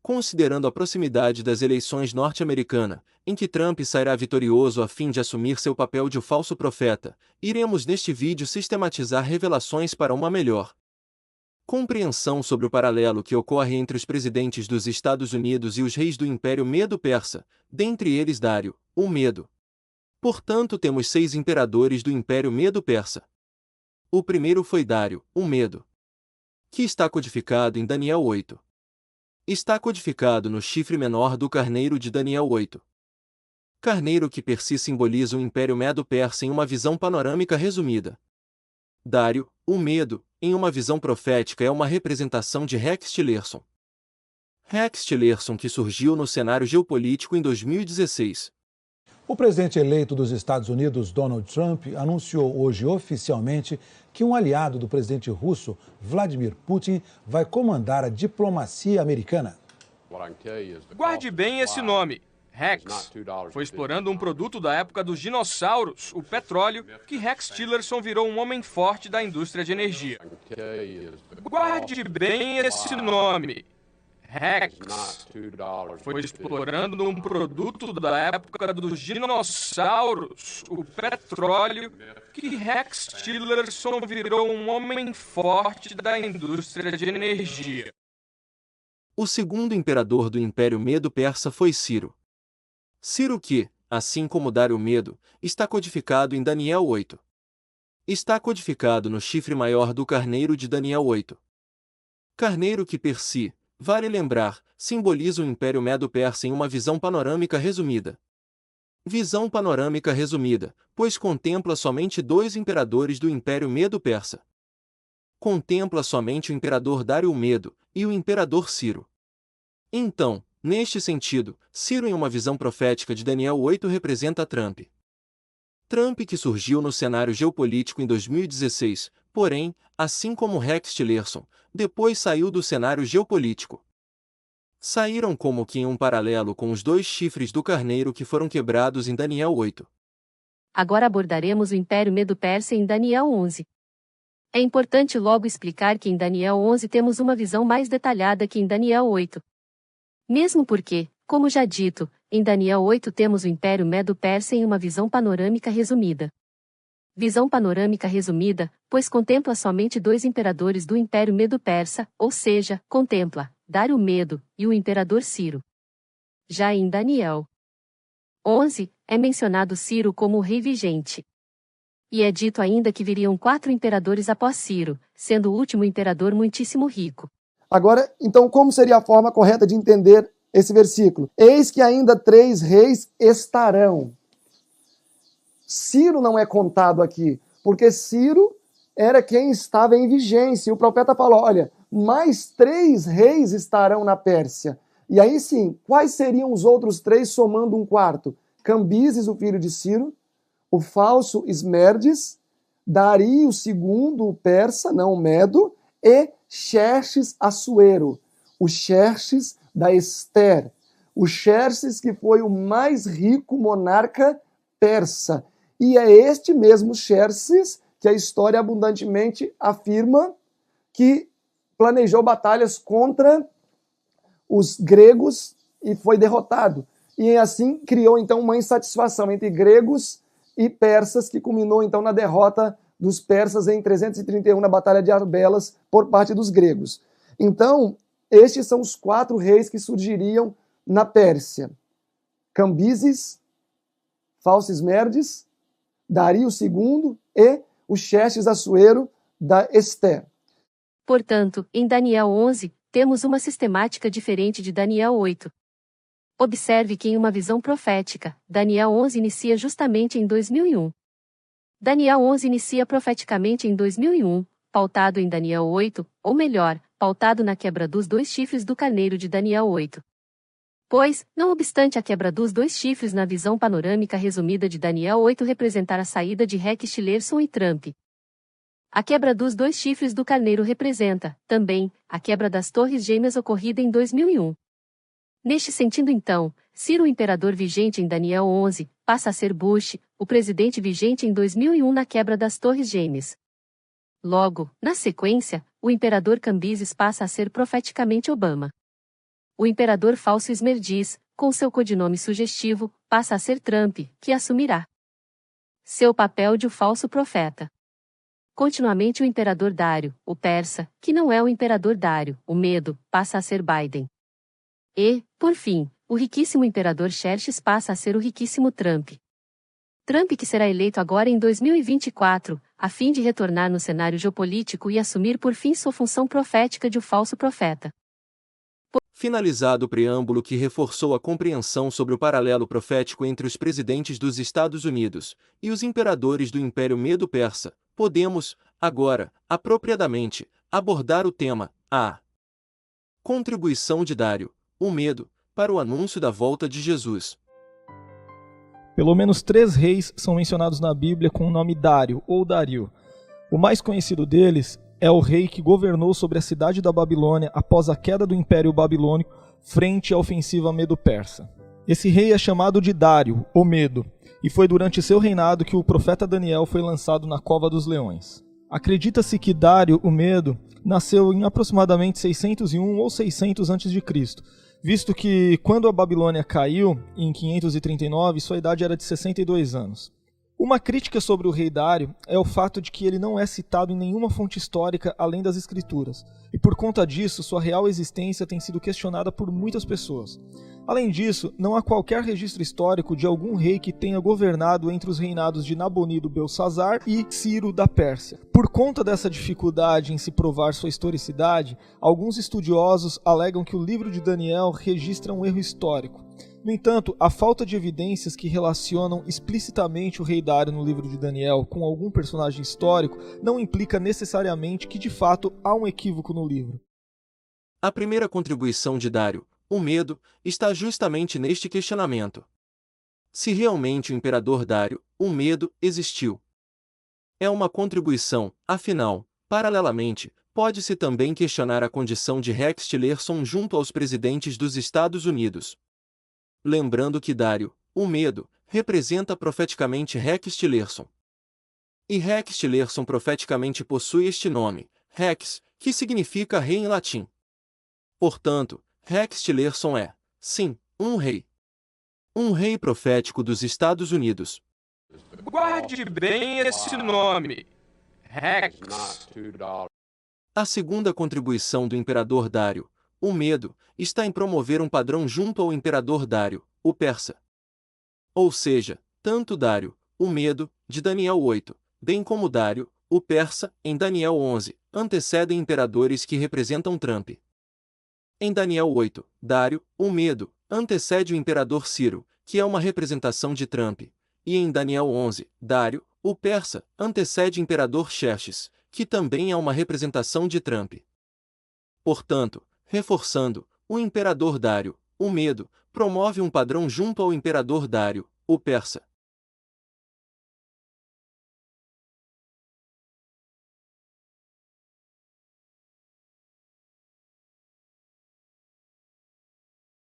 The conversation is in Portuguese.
considerando a proximidade das eleições norte-americanas, em que Trump sairá vitorioso a fim de assumir seu papel de falso profeta, iremos neste vídeo sistematizar revelações para uma melhor compreensão sobre o paralelo que ocorre entre os presidentes dos Estados Unidos e os reis do Império Medo-Persa, dentre eles Dário, o Medo. Portanto, temos 6 imperadores do Império Medo-Persa. O primeiro foi Dário, o Medo, que está codificado em Daniel 8. Está codificado no chifre menor do carneiro de Daniel 8. Carneiro que per si simboliza o Império Medo-Persa em uma visão panorâmica resumida. Dário, o Medo, em uma visão profética é uma representação de Rex Tillerson. Rex Tillerson que surgiu no cenário geopolítico em 2016. O presidente eleito dos Estados Unidos, Donald Trump, anunciou hoje oficialmente que um aliado do presidente russo, Vladimir Putin, vai comandar a diplomacia americana. Guarde bem esse nome, Rex. Foi explorando um produto da época dos dinossauros, o petróleo, que Rex Tillerson virou um homem forte da indústria de energia. Guarde bem esse nome, Rex. Foi explorando um produto da época dos dinossauros, o petróleo, que Rex Tillerson virou um homem forte da indústria de energia. O segundo imperador do Império Medo-Persa foi Ciro. Ciro que, assim como Dário Medo, está codificado em Daniel 8. Está codificado no chifre maior do carneiro de Daniel 8. Carneiro que per si, vale lembrar, simboliza o Império Medo-Persa em uma visão panorâmica resumida. Visão panorâmica resumida, pois contempla somente 2 imperadores do Império Medo-Persa. Contempla somente o imperador Dário Medo e o imperador Ciro. Então, neste sentido, Ciro em uma visão profética de Daniel 8 representa Trump. Trump que surgiu no cenário geopolítico em 2016, porém, assim como Rex Tillerson, depois saiu do cenário geopolítico. Saíram como que em um paralelo com os 2 chifres do carneiro que foram quebrados em Daniel 8. Agora abordaremos o Império Medo-Persa em Daniel 11. É importante logo explicar que em Daniel 11 temos uma visão mais detalhada que em Daniel 8. Mesmo porque, como já dito, em Daniel 8 temos o Império Medo-Persa em uma visão panorâmica resumida. Visão panorâmica resumida, pois contempla somente 2 imperadores do Império Medo-Persa, ou seja, contempla Dário Medo e o imperador Ciro. Já em Daniel 11, é mencionado Ciro como o rei vigente. E é dito ainda que viriam 4 imperadores após Ciro, sendo o último imperador muitíssimo rico. Agora, então, como seria a forma correta de entender esse versículo? Eis que ainda 3 reis estarão. Ciro não é contado aqui, porque Ciro era quem estava em vigência. E o profeta falou, olha, mais 3 reis estarão na Pérsia. E aí sim, quais seriam os outros 3 somando um quarto? Cambises, o filho de Ciro, o falso Esmerdes, Dario II, o persa, não o Medo, e Xerxes Assuero, o Xerxes da Ester, o Xerxes que foi o mais rico monarca persa. E é este mesmo Xerxes que a história abundantemente afirma que planejou batalhas contra os gregos e foi derrotado. E assim criou então uma insatisfação entre gregos e persas que culminou então na derrota dos persas em 331 na Batalha de Arbelas por parte dos gregos. Então, estes são os 4 reis que surgiriam na Pérsia. Cambises, falso Esmerdes, Dario II e o Xerxes Assuero da Ester. Portanto, em Daniel 11, temos uma sistemática diferente de Daniel 8. Observe que em uma visão profética, Daniel 11 inicia justamente em 2001. Daniel 11 inicia profeticamente em 2001, pautado em Daniel 8, ou melhor, pautado na quebra dos 2 chifres do carneiro de Daniel 8. Pois, não obstante a quebra dos 2 chifres na visão panorâmica resumida de Daniel 8 representar a saída de Rex Tillerson e Trump, a quebra dos 2 chifres do carneiro representa, também, a quebra das torres gêmeas ocorrida em 2001. Neste sentido então, Ciro o imperador vigente em Daniel 11, passa a ser Bush, o presidente vigente em 2001 na quebra das torres gêmeas. Logo, na sequência, o imperador Cambises passa a ser profeticamente Obama. o imperador falso Esmerdiz, com seu codinome sugestivo, passa a ser Trump, que assumirá seu papel de o falso profeta. Continuamente o imperador Dário, o persa, que não é o imperador Dário, o Medo, passa a ser Biden. E, por fim, o riquíssimo imperador Xerxes passa a ser o riquíssimo Trump. Trump que será eleito agora em 2024, a fim de retornar no cenário geopolítico e assumir por fim sua função profética de o falso profeta. Finalizado o preâmbulo que reforçou a compreensão sobre o paralelo profético entre os presidentes dos Estados Unidos e os imperadores do Império Medo-Persa, podemos, agora, apropriadamente, abordar o tema, a contribuição de Dário, o Medo, para o anúncio da volta de Jesus. Pelo menos 3 reis são mencionados na Bíblia com o nome Dário ou Dario. O mais conhecido deles é o rei que governou sobre a cidade da Babilônia após a queda do Império Babilônico frente à ofensiva Medo-Persa. Esse rei é chamado de Dário, o Medo, e foi durante seu reinado que o profeta Daniel foi lançado na cova dos leões. Acredita-se que Dário, o Medo, nasceu em aproximadamente 601 ou 600 a.C., visto que quando a Babilônia caiu, em 539, sua idade era de 62 anos. Uma crítica sobre o rei Dário é o fato de que ele não é citado em nenhuma fonte histórica além das escrituras, e por conta disso sua real existência tem sido questionada por muitas pessoas. Além disso, não há qualquer registro histórico de algum rei que tenha governado entre os reinados de Nabonido Belsazar e Ciro da Pérsia. Por conta dessa dificuldade em se provar sua historicidade, alguns estudiosos alegam que o livro de Daniel registra um erro histórico. No entanto, a falta de evidências que relacionam explicitamente o rei Dário no livro de Daniel com algum personagem histórico não implica necessariamente que de fato há um equívoco no livro. A primeira contribuição de Dário, o Medo, está justamente neste questionamento. Se realmente o imperador Dário, o Medo, existiu. É uma contribuição, afinal, paralelamente, pode-se também questionar a condição de Rex Tillerson junto aos presidentes dos Estados Unidos. Lembrando que Dário, o Medo, representa profeticamente Rex Tillerson. E Rex Tillerson profeticamente possui este nome, Rex, que significa rei em latim. Portanto, Rex Tillerson é, sim, um rei. Um rei profético dos Estados Unidos. Guarde bem esse nome, Rex. A segunda contribuição do imperador Dário, o Medo, está em promover um padrão junto ao imperador Dário, o persa. Ou seja, tanto Dário, o Medo, de Daniel 8, bem como Dário, o persa, em Daniel 11, antecedem imperadores que representam Trump. Em Daniel 8, Dário, o Medo, antecede o imperador Ciro, que é uma representação de Trump, e em Daniel 11, Dário, o persa, antecede o imperador Xerxes, que também é uma representação de Trump. Portanto, reforçando, o imperador Dário, o Medo, promove um padrão junto ao imperador Dário, o persa.